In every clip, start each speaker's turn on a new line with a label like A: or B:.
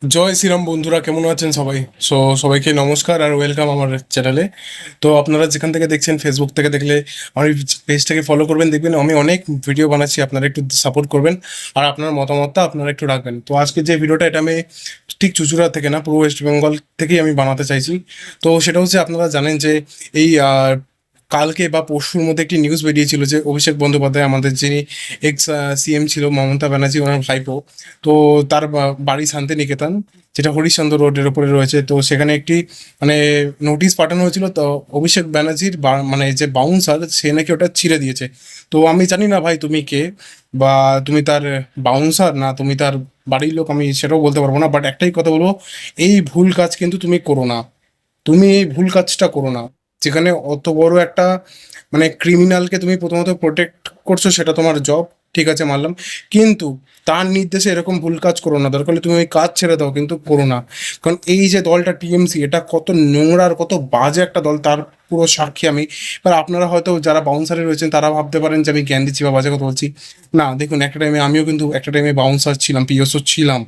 A: জয় শ্রীরাম বন্ধুরা, কেমন আছেন সবাই? সবাইকে নমস্কার আর ওয়েলকাম আমার চ্যানেলে। তো আপনারা যেখান থেকে দেখছেন, ফেসবুক থেকে দেখলে আমার পেজটাকে ফলো করবেন। দেখবেন আমি অনেক ভিডিও বানাচ্ছি, আপনারা একটু সাপোর্ট করবেন আর আপনার মতামতটা আপনারা একটু রাখবেন। তো আজকে যে ভিডিওটা, এটা আমি ঠিক চুঁচুড়া থেকে না, পুরো ওয়েস্ট বেঙ্গল থেকেই আমি বানাতে চাইছি। তো সেটা হচ্ছে, আপনারা জানেন যে এই কালকে বা পরশুর মধ্যে একটি নিউজ বেরিয়েছিল যে অভিষেক বন্দ্যোপাধ্যায়, আমাদের যিনি এক্স সিএম ছিল, মমতা ব্যানার্জি ওনার ভাইপো, তো তার বাড়ি শান্তিনিকেতন, যেটা হরিশ্চন্দ্র রোডের উপরে রয়েছে। তো সেখানে একটি মানে নোটিশ পাঠানো হয়েছিল। তো অভিষেক ব্যানার্জির মানে যে বাউন্সার, সে নাকি ওটা ছিঁড়ে দিয়েছে। তো আমি জানি না ভাই তুমি কে, বা তুমি তার বাউন্সার না তুমি তার বাড়ির লোক, আমি সেটাও বলতে পারবো না। বাট একটাই কথা বলবো, এই ভুল কাজ কিন্তু তুমি করো না। তুমি এই ভুল কাজটা করো না। যেখানে অত বড় একটা মানে ক্রিমিনালকে তুমি প্রথমত প্রোটেক্ট করছো, সেটা তোমার জব, ঠিক আছে মানলাম। কিন্তু তার নির্দেশে এরকম ভুল কাজ করো না। দরকার হলে তুমি ওই কাজ ছেড়ে দাও, কিন্তু করো না। কারণ এই যে দলটা টিএমসি, এটা কত নোংরা আর কত বাজে একটা দল, তার পুরো সাক্ষী আমি। এবার আপনারা হয়তো যারা বাউন্সারে রয়েছেন তারা ভাবতে পারেন যে আমি জ্ঞান দিচ্ছি বা বাজে কথা বলছি। না, দেখুন, একটা টাইমে আমিও কিন্তু একটা টাইমে বাউন্সার ছিলাম, পিএসও ছিলাম।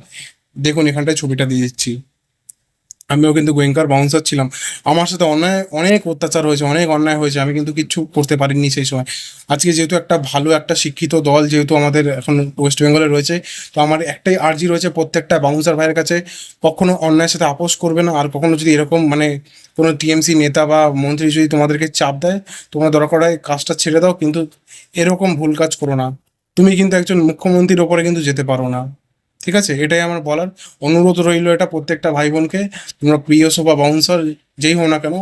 A: দেখুন এখানটায় ছবিটা দিয়ে দিচ্ছি, আমিও কিন্তু গোয়েঙ্কার বাউন্সার ছিলাম। আমার সাথে অনেক অনেক অত্যাচার হয়েছে, অনেক অন্যায় হয়েছে, আমি কিন্তু কিচ্ছু করতে পারিনি সেই সময়। আজকে যেহেতু একটা ভালো একটা শিক্ষিত দল যেহেতু আমাদের এখন ওয়েস্ট বেঙ্গলে রয়েছে, তো আমার একটাই আর্জি রয়েছে প্রত্যেকটা বাউন্সার ভাইয়ের কাছে, কখনো অন্যায়ের সাথে আপোষ করবে না। আর কখনো যদি এরকম মানে কোনো টিএমসি নেতা বা মন্ত্রী যদি তোমাদেরকে চাপ দেয়, তোমরা দরকার হয় কাজটা ছেড়ে দাও, কিন্তু এরকম ভুল কাজ করো না। তুমি কিন্তু একজন মুখ্যমন্ত্রীর ওপরে কিন্তু যেতে পারো না। ঠিক আছে, এটাই আমার বলার। অনুরোধ রইল এটা প্রত্যেকটা ভাই বোনকে, তোমরা প্রিয়সো বা বাউন্সার যেই হও না কেন,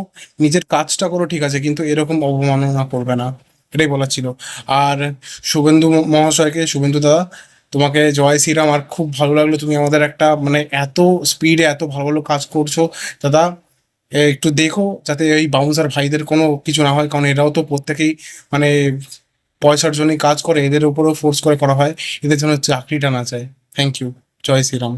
A: নিজের কাজটা করো, ঠিক আছে, কিন্তু এরকম অবমাননা করবে না। এটাই বলার ছিল। আর শুভেন্দু মহাশয়কে, শুভেন্দু দাদা, তোমাকে জয় শ্রীরাম। আর খুব ভালো লাগলো, তুমি আমাদের একটা মানে এত স্পিডে এত ভালো ভালো কাজ করছো দাদা। একটু দেখো যাতে এই বাউন্সার ভাইদের কোনো কিছু না হয়, কারণ এরাও তো প্রত্যেকেই মানে পয়সার জন্যই কাজ করে, এদের উপরেও ফোর্স করে করা হয়, এদের জন্য চাকরিটা না চায়। Thank you. জয় শ্রীরাম।